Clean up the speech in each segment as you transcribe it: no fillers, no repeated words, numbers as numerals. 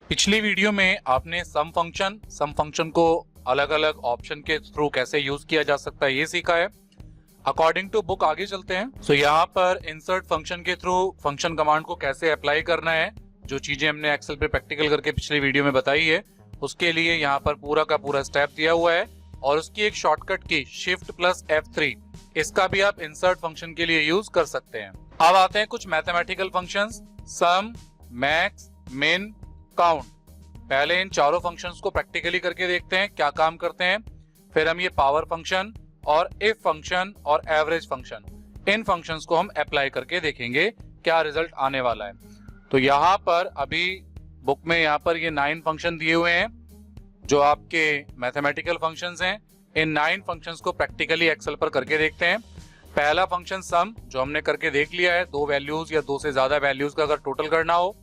पिछली वीडियो में आपने सम फंक्शन को अलग अलग ऑप्शन के थ्रू कैसे यूज किया जा सकता है ये सीखा है। अकॉर्डिंग टू बुक आगे चलते हैं। सो यहाँ पर इंसर्ट फंक्शन के थ्रू फंक्शन कमांड को कैसे अप्लाई करना है, जो चीजें हमने एक्सेल पे प्रैक्टिकल करके पिछली वीडियो में बताई है, उसके लिए यहाँ पर पूरा का पूरा स्टेप दिया हुआ है और उसकी एक शॉर्टकट की शिफ्ट प्लस F3, इसका भी आप इंसर्ट फंक्शन के लिए यूज कर सकते हैं। अब आते हैं कुछ मैथमेटिकल फंक्शंस, सम, मैक्स, मिन, काउंट। पहले इन चारों फंक्शंस को प्रैक्टिकली करके देखते हैं क्या काम करते हैं, फिर हम ये पावर फंक्शन और इफ फंक्शन और एवरेज फंक्शन, इन फंक्शंस को हम अप्लाई करके देखेंगे क्या रिजल्ट आने वाला है। तो यहाँ पर अभी बुक में यहाँ पर ये 9 फंक्शन दिए हुए हैं जो आपके मैथमेटिकल फंक्शंस हैं। इन 9 फंक्शंस को प्रैक्टिकली एक्सेल पर करके देखते हैं। पहला फंक्शन सम, जो हमने करके देख लिया है, 2 वैल्यूज या 2 से ज्यादा वैल्यूज का अगर टोटल करना हो।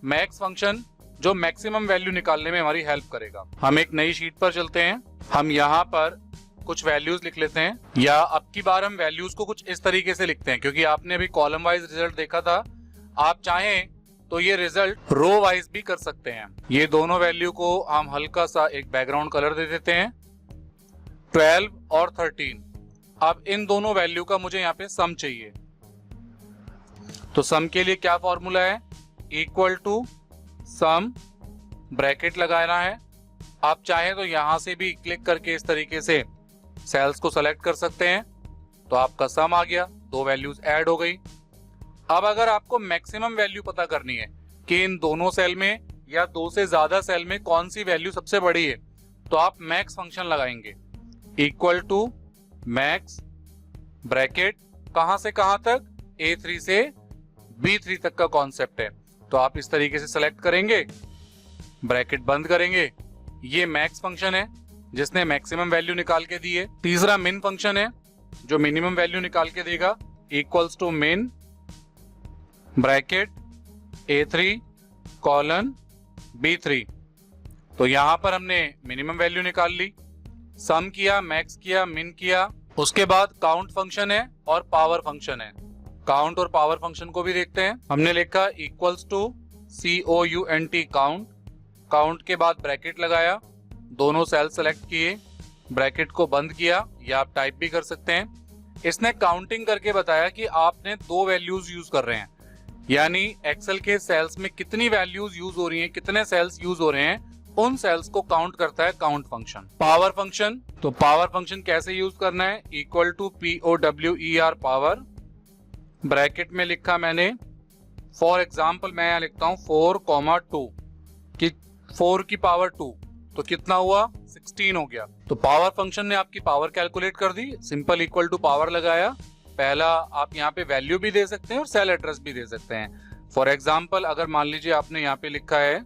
मैक्स फंक्शन, जो मैक्सिमम वैल्यू निकालने में हमारी हेल्प करेगा। हम एक नई शीट पर चलते हैं, हम यहाँ पर कुछ वैल्यूज लिख लेते हैं, या अब की बार हम वैल्यूज को कुछ इस तरीके से लिखते हैं क्योंकि आपने अभी कॉलम वाइज रिजल्ट देखा था। आप चाहें तो ये रिजल्ट रो वाइज भी कर सकते हैं। ये दोनों वैल्यू को हम हल्का सा एक बैकग्राउंड कलर दे देते हैं, 12 और 13। अब इन दोनों वैल्यू का मुझे यहाँ पे सम चाहिए, तो सम के लिए क्या फॉर्मूला है, इक्वल टू सम, ब्रैकेट लगाना है। आप चाहें तो यहां से भी क्लिक करके इस तरीके से सेल्स को सेलेक्ट कर सकते हैं, तो आपका सम आ गया, 2 वैल्यूज ऐड हो गई। अब अगर आपको मैक्सिमम वैल्यू पता करनी है कि इन दोनों सेल में या 2 से ज्यादा सेल में कौन सी वैल्यू सबसे बड़ी है, तो आप मैक्स फंक्शन लगाएंगे, इक्वल टू मैक्स, ब्रैकेट, कहां से कहां तक, A3 से B3 तक का कॉन्सेप्ट है, तो आप इस तरीके से सेलेक्ट करेंगे, ब्रैकेट बंद करेंगे। ये मैक्स फंक्शन है जिसने मैक्सिमम वैल्यू निकाल के दी है। तीसरा मिन फंक्शन है जो मिनिमम वैल्यू निकाल के देगा, इक्वल्स टू मिन, ब्रैकेट, A3 कॉलन B3। तो यहां पर हमने मिनिमम वैल्यू निकाल ली, सम किया, मैक्स किया, मिन किया। उसके बाद काउंट फंक्शन है और पावर फंक्शन है। काउंट और पावर फंक्शन को भी देखते हैं। हमने लिखा equals to COUNT count, count के बाद ब्रैकेट लगाया, दोनों सेल सेलेक्ट किए, ब्रैकेट को बंद किया, या आप टाइप भी कर सकते हैं। इसने काउंटिंग करके बताया कि आपने 2 वैल्यूज यूज कर रहे हैं, यानी एक्सेल के सेल्स में कितनी वैल्यूज यूज हो रही हैं, कितने सेल्स यूज हो रहे हैं, उन सेल्स को काउंट करता है काउंट फंक्शन। पावर फंक्शन, तो पावर फंक्शन कैसे यूज करना है, equal to POWER power, bracket में लिखा मैंने, फॉर एग्जाम्पल मैं यहाँ लिखता हूँ 4,2 कि 4 की पावर 2, तो कितना हुआ, 16 हो गया। तो पावर फंक्शन ने आपकी पावर कैलकुलेट कर दी, सिंपल इक्वल टू पावर लगाया। पहला आप यहाँ पे वैल्यू भी दे सकते हैं और सेल एड्रेस भी दे सकते हैं। फॉर एग्जाम्पल अगर मान लीजिए आपने यहाँ पे लिखा है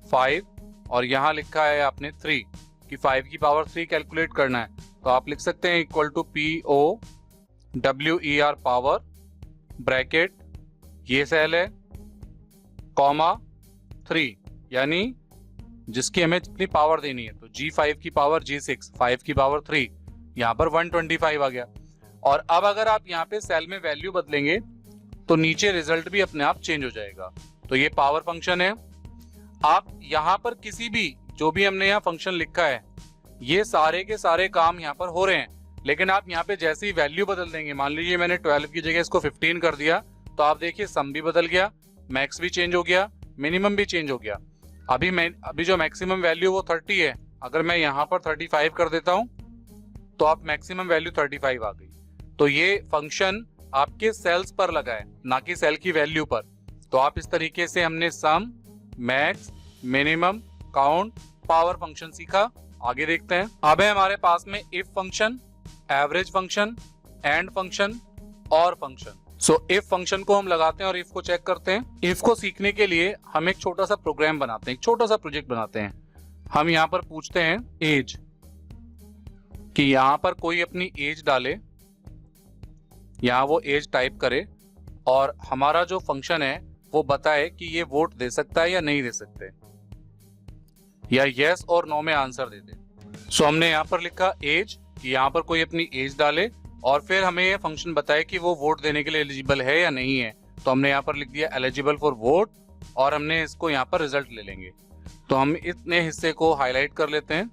5 और यहाँ लिखा है आपने 3 कि 5 की पावर 3 कैलकुलेट करना है, तो आप लिख सकते हैं equal to POWER power, bracket, ये सेल है, कॉमा 3, यानी जिसकी हमें जितनी पावर देनी है, तो G5 की पावर G6, 5 की पावर 3, यहाँ पर 125 आ गया। और अब अगर आप यहाँ पे सेल में वैल्यू बदलेंगे तो नीचे रिजल्ट भी अपने आप चेंज हो जाएगा। तो ये पावर फंक्शन है। आप यहाँ पर किसी भी, जो भी हमने यहाँ फंक्शन लिखा है, ये सारे के सारे काम यहाँ पर हो रहे हैं, लेकिन आप यहाँ पे जैसे ही वैल्यू बदल देंगे, मान लीजिए मैंने 12 की जगह इसको 15 कर दिया, तो आप देखिए सम भी बदल गया, मैक्स भी चेंज हो गया, मिनिमम भी चेंज हो गया। अभी जो मैक्सिमम वैल्यू वो 30 है, अगर मैं यहाँ पर 35 कर देता हूँ तो आप मैक्सिमम वैल्यू 35 आ गई। तो ये फंक्शन आपके सेल्स पर लगा है, ना कि सेल की वैल्यू पर। तो आप इस तरीके से हमने sum, max, minimum, count, power function सीखा। आगे देखते हैं। अब है हमारे पास में if function, average function, and function or function. So if function को हम लगाते हैं और इफ को चेक करते हैं। इफ को सीखने के लिए हम एक छोटा सा प्रोग्राम बनाते हैं, एक छोटा सा प्रोजेक्ट बनाते हैं। हम यहाँ पर पूछते हैं एज, कि यहाँ पर कोई अपनी एज डाले, यहाँ वो एज टाइप करे और हमारा जो फंक्शन है वो बताए कि ये वोट दे सकता है या नहीं दे सकते, या यस और नो में आंसर दे दे। सो हमने यहाँ पर लिखा एज, कि यहाँ पर कोई अपनी एज डाले और फिर हमें ये फंक्शन बताए कि वो वोट देने के लिए एलिजिबल है या नहीं है। तो हमने यहाँ पर लिख दिया एलिजिबल फॉर वोट और हमने इसको यहाँ पर रिजल्ट ले लेंगे। तो हम इतने हिस्से को हाईलाइट कर लेते हैं,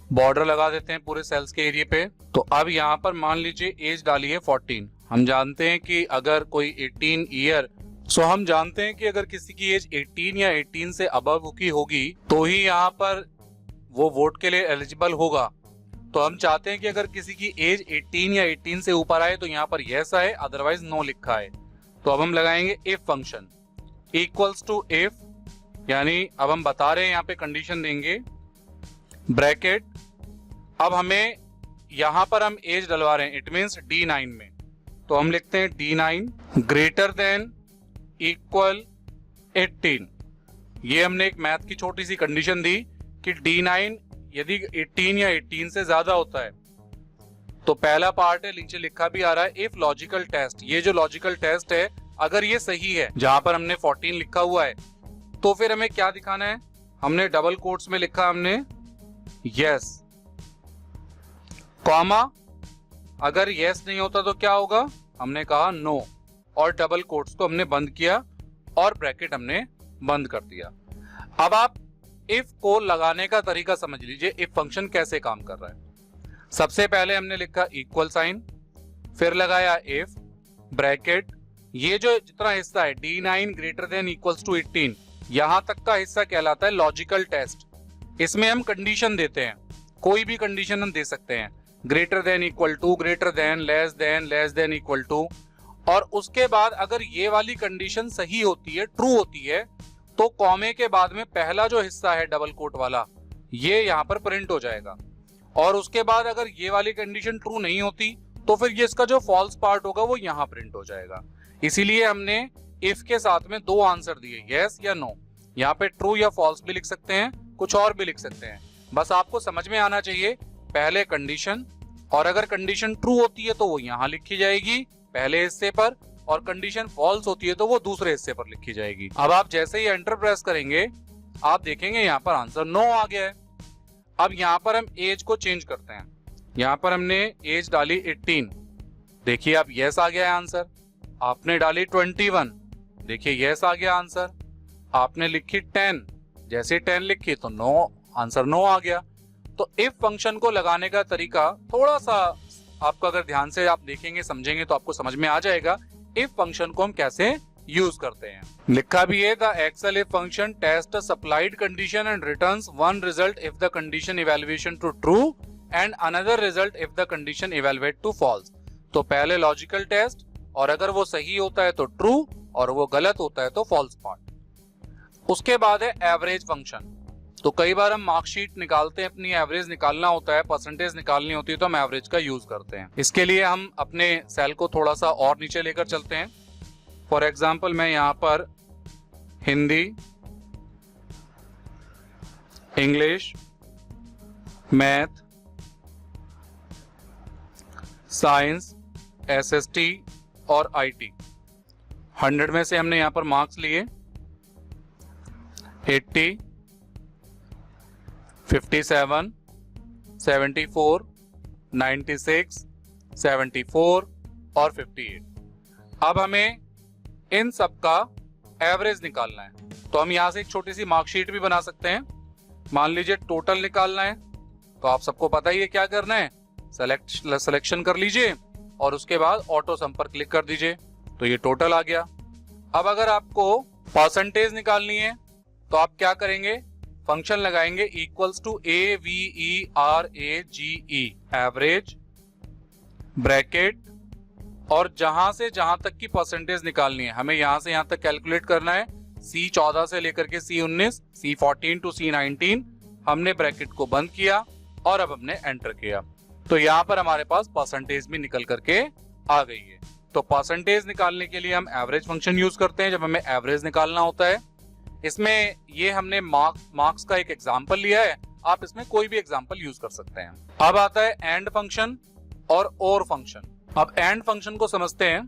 बॉर्डर लगा देते हैं पूरे सेल्स के एरिया पे। तो अब यहाँ पर मान लीजिए एज डाली है 14। हम जानते हैं कि अगर कोई 18 ईयर, हम जानते हैं कि अगर किसी की एज 18 या 18 से अबव की होगी तो ही यहाँ पर वो वोट के लिए एलिजिबल होगा। तो हम चाहते हैं कि अगर किसी की एज 18 या 18 से ऊपर आए तो यहाँ पर यस आए, अदरवाइज नो लिखा है। तो अब हम लगाएंगे if function equals to if, यानी अब हम बता रहे हैं यहाँ पे कंडीशन देंगे ब्रैकेट। अब हमें यहाँ पर हम एज डलवा रहे हैं, इट मीन्स D9 में। तो हम लिखते हैं D9 ग्रेटर देन इक्वल 18। ये हमने एक मैथ की छोटी सी कंडीशन दी कि D9 यदि 18 या 18 से ज्यादा होता है तो पहला पार्ट है, नीचे लिखा भी आ रहा है इफ लॉजिकल टेस्ट। ये जो लॉजिकल टेस्ट है अगर ये सही है, जहां पर हमने 14 लिखा हुआ है, तो फिर हमें क्या दिखाना है, हमने डबल कोट्स में लिखा हमने यस, कॉमा अगर यस नहीं होता तो क्या होगा, हमने कहा नो, और डबल कोट्स को हमने बंद किया और ब्रैकेट हमने बंद कर दिया। अब आप इफ को लगाने का तरीका समझ लीजिए, इफ फंक्शन कैसे काम कर रहा है। सबसे पहले हमने लिखा इक्वल साइन, फिर लगाया इफ ब्रैकेट, ये जो जितना हिस्सा है D9 greater than equals to 18, यहां तक का हिस्सा कहलाता है लॉजिकल टेस्ट। इसमें हम कंडीशन देते हैं, कोई भी कंडीशन हम दे सकते हैं, greater than equal to, greater than, less than equal to. और उसके बाद अगर ये वाली कंडीशन सही होती है, ट्रू होती है, तो कॉमे के बाद में पहला जो हिस्सा है डबल कोट वाला, ये यहाँ पर प्रिंट हो जाएगा। और उसके बाद अगर ये वाली कंडीशन ट्रू नहीं होती तो फिर ये इसका जो फॉल्स पार्ट होगा वो यहाँ प्रिंट हो जाएगा। इसीलिए हमने इफ के साथ में दो आंसर दिए, यस या नो। यहाँ पे ट्रू या फॉल्स भी लिख सकते हैं, कुछ और भी लिख सकते हैं, बस आपको समझ में आना चाहिए पहले कंडीशन, और अगर कंडीशन ट्रू होती है तो वो यहाँ लिखी जाएगी पहले हिस्से पर, और कंडीशन फॉल्स होती है तो वो दूसरे हिस्से पर लिखी जाएगी। अब आप जैसे ही एंटर प्रेस करेंगे आप देखेंगे यहाँ पर आंसर नो आ गया है। अब यहाँ पर हम एज को चेंज करते हैं, यहाँ पर हमने एज डाली 18, देखिए अब यस आ गया है आंसर। आपने डाली 21, देखिए यस आ गया आंसर। आपने लिखी 10, जैसे 10 लिखी तो नो, आंसर नो आ गया। तो इफ फंक्शन को लगाने का तरीका थोड़ा सा आपका अगर ध्यान से आप देखेंगे समझेंगे तो आपको समझ में आ जाएगा इफ फंक्शन को हम कैसे यूज करते हैं। लिखा भी है the Excel if function test supplied condition and returns one result if the condition evaluation to true and another result if the condition evaluate to false. तो पहले लॉजिकल टेस्ट, और अगर वो सही होता है तो ट्रू और वो गलत होता है तो फॉल्स पार्ट। उसके बाद है एवरेज फंक्शन। तो कई बार हम मार्कशीट निकालते हैं, अपनी एवरेज निकालना होता है, परसेंटेज निकालनी होती है, तो हम एवरेज का यूज करते हैं। इसके लिए हम अपने सेल को थोड़ा सा और नीचे लेकर चलते हैं। फॉर एग्जाम्पल मैं यहाँ पर Hindi, English, math, science, SST और IT 100 में से हमने यहाँ पर मार्क्स लिए 80, 57, 74, 96, 74 और 58। अब हमें इन सब का एवरेज निकालना है। तो हम यहाँ से एक छोटी सी मार्कशीट भी बना सकते हैं। मान लीजिए टोटल निकालना है, तो आप सबको पता ही है क्या करना है, सिलेक्शन कर लीजिए और उसके बाद ऑटो सम पर क्लिक कर दीजिए, तो ये टोटल आ गया। अब अगर आपको परसेंटेज निकालनी है तो आप क्या करेंगे, फंक्शन लगाएंगे equals to AVERAGE average bracket, और जहां से जहां तक की परसेंटेज निकालनी है, हमें यहां से यहां तक कैलकुलेट करना है, C14 से लेकर के C19, C14 टू C19। हमने ब्रैकेट को बंद किया और अब हमने एंटर किया, तो यहाँ पर हमारे पास परसेंटेज भी निकल करके आ गई है। तो परसेंटेज निकालने के लिए हम एवरेज फंक्शन यूज करते हैं जब हमें एवरेज निकालना होता है। इसमें ये हमने मार्क्स का एक एग्जांपल लिया है, आप इसमें कोई भी एग्जांपल यूज कर सकते हैं। अब आता है एंड फंक्शन और फंक्शन। अब एंड फंक्शन को समझते हैं।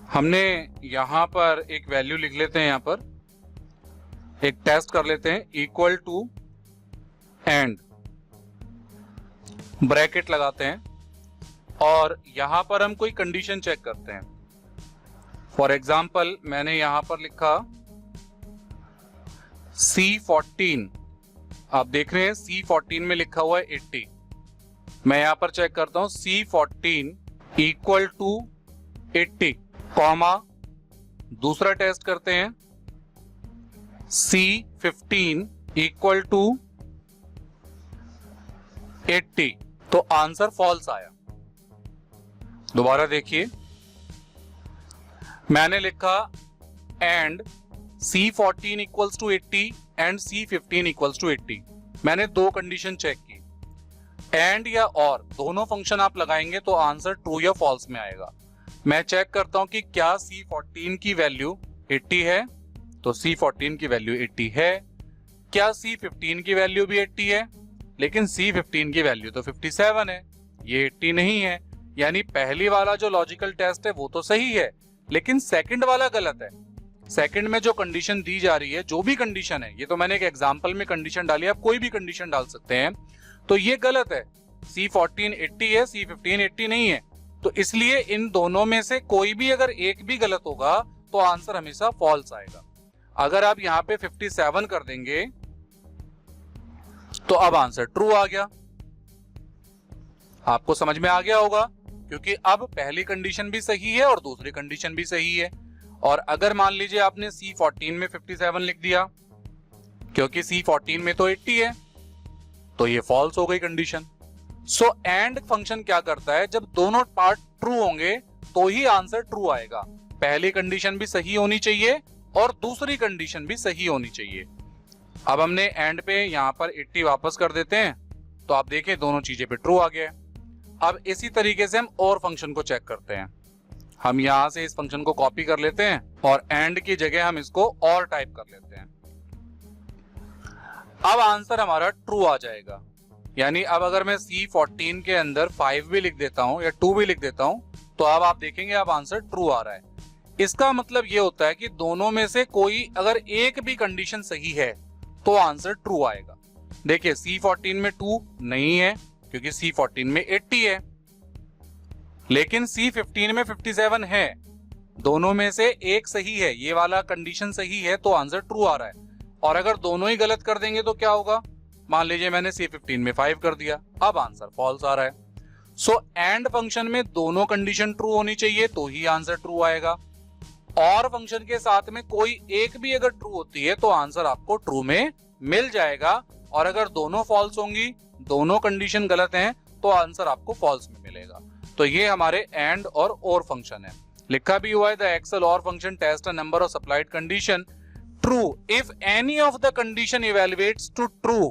हमने यहां पर एक वैल्यू लिख लेते हैं, यहां पर एक टेस्ट कर लेते हैं, इक्वल टू एंड ब्रैकेट लगाते हैं और यहां पर हम कोई कंडीशन चेक करते हैं। फॉर एग्जाम्पल मैंने यहां पर लिखा C14, आप देख रहे हैं C14 में लिखा हुआ है 80। मैं यहां पर चेक करता हूं C14 इक्वल टू 80, कॉमा दूसरा टेस्ट करते हैं C15 इक्वल टू 80, तो आंसर फॉल्स आया। दोबारा देखिए, मैंने लिखा and C14 equals to 80 and C15 equals to 80। मैंने दो कंडीशन चेक की, एंड या और दोनों फंक्शन आप लगाएंगे तो आंसर ट्रू या फॉल्स में आएगा। मैं चेक करता हूं कि क्या C14 की वैल्यू 80 है, तो C14 की वैल्यू 80 है। क्या C15 की वैल्यू भी 80 है, लेकिन C15 की वैल्यू तो 57 है, ये 80 नहीं है। यानी पहली वाला जो लॉजिकल टेस्ट है वो तो सही है, लेकिन सेकंड वाला गलत है। सेकंड में जो कंडीशन दी जा रही है, जो भी कंडीशन है, ये तो मैंने एक एग्जांपल में कंडीशन डाली, आप कोई भी कंडीशन डाल सकते हैं, तो ये गलत है। C14 80 है, C15 80 नहीं है। तो इसलिए इन दोनों में से कोई भी अगर एक भी गलत होगा तो आंसर हमेशा फॉल्स आएगा। अगर आप यहां पे 57 कर देंगे तो अब आंसर ट्रू आ गया। आपको समझ में आ गया होगा, क्योंकि अब पहली कंडीशन भी सही है और दूसरी कंडीशन भी सही है। और अगर मान लीजिए आपने C14 में 57 लिख दिया, क्योंकि C14 में तो 80 है, तो ये फॉल्स हो गई कंडीशन। सो एंड फंक्शन क्या करता है, जब दोनों पार्ट ट्रू होंगे तो ही आंसर ट्रू आएगा। पहली कंडीशन भी सही होनी चाहिए और दूसरी कंडीशन भी सही होनी चाहिए। अब हमने एंड पे यहां पर 80 वापस कर देते हैं, तो आप देखें दोनों चीजें पे ट्रू आ गया है। अब इसी तरीके से हम और फंक्शन को चेक करते हैं। हम यहां से इस फंक्शन को कॉपी कर लेते हैं और एंड की जगह हम इसको और टाइप कर लेते हैं। अब आंसर हमारा ट्रू आ जाएगा। यानी अब अगर मैं C14 के अंदर 5 भी लिख देता हूं या 2 भी लिख देता हूं, तो अब आप देखेंगे अब आंसर ट्रू आ रहा है। इसका मतलब ये होता है कि दोनों में से कोई अगर एक भी कंडीशन सही है तो आंसर ट्रू आएगा। देखिए C14 में 2 नहीं है, क्योंकि C14 में 80 है, लेकिन C15 में 57 है। दोनों में से एक सही है, ये वाला कंडीशन सही है, तो आंसर ट्रू आ रहा है। और अगर दोनों ही गलत कर देंगे तो क्या होगा, मान लीजिए मैंने C15 में 5 कर दिया, अब आंसर फॉल्स आ रहा है। सो एंड फंक्शन में दोनों कंडीशन ट्रू होनी चाहिए तो ही आंसर ट्रू आएगा। और फंक्शन के साथ में कोई एक भी अगर ट्रू होती है तो आंसर आपको ट्रू में मिल जाएगा। और अगर दोनों फॉल्स होंगी, दोनों कंडीशन गलत हैं, तो आंसर आपको फॉल्स में मिलेगा। तो ये हमारे एंड और फंक्शन है। लिखा भी हुआ है the Excel or function test a number of supplied condition true if any of the condition evaluates to true.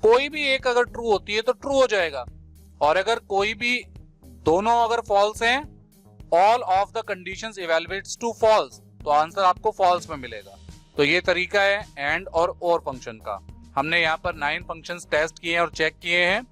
कोई भी एक अगर ट्रू होती है तो ट्रू हो जाएगा, और अगर कोई भी दोनों अगर फॉल्स हैं, all of the conditions evaluates to false, तो आंसर आपको फॉल्स में मिलेगा। तो ये तरीका है एंड और फंक्शन का। हमने यहाँ पर 9 फंक्शंस टेस्ट किए हैं और चेक किए हैं।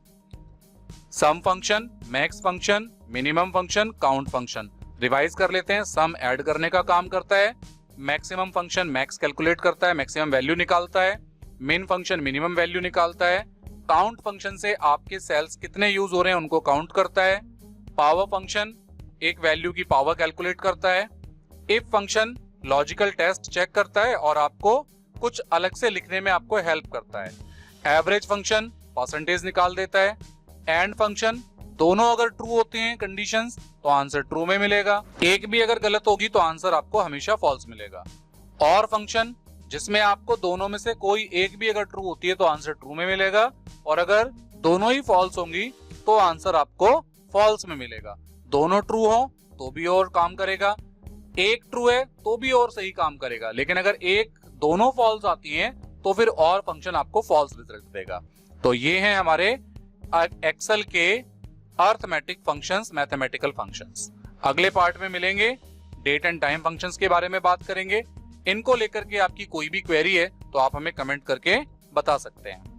Sum function, max function, minimum function, count function. Revise कर लेते हैं। सम ऐड करने का काम करता है, मैक्सिमम फंक्शन मैक्स कैलकुलेट करता है, मैक्सिमम वैल्यू निकालता है, मिन फंक्शन मिनिमम वैल्यू निकालता है, काउंट फंक्शन से आपके सेल्स कितने यूज हो रहे हैं उनको काउंट करता है, पावर फंक्शन एक वैल्यू की पावर कैलकुलेट करता है, if function logical test check करता है और आपको कुछ अलग से लिखने में आपको हेल्प करता है, एवरेज फंक्शन परसेंटेज निकाल देता है, एंड फंक्शन दोनों अगर ट्रू होते हैं कंडीशंस तो आंसर ट्रू में मिलेगा, एक भी अगर गलत होगी तो आंसर आपको हमेशा फॉल्स मिलेगा, और फंक्शन जिसमें आपको दोनों में से कोई एक भी अगर ट्रू होती है तो आंसर ट्रू में मिलेगा, और अगर दोनों ही फॉल्स होंगी तो आंसर आपको फॉल्स में मिलेगा। दोनों ट्रू हो तो भी और काम करेगा, एक ट्रू है तो भी और सही काम करेगा, लेकिन अगर एक दोनों फॉल्स आती हैं तो फिर और फंक्शन आपको फॉल्स रिजल्ट देगा। तो ये हैं हमारे एक्सेल के अरिथमेटिक फंक्शंस, मैथमेटिकल फंक्शंस। अगले पार्ट में मिलेंगे, डेट एंड टाइम फंक्शंस के बारे में बात करेंगे। इनको लेकर के आपकी कोई भी क्वेरी है तो आप हमें कमेंट करके बता सकते हैं।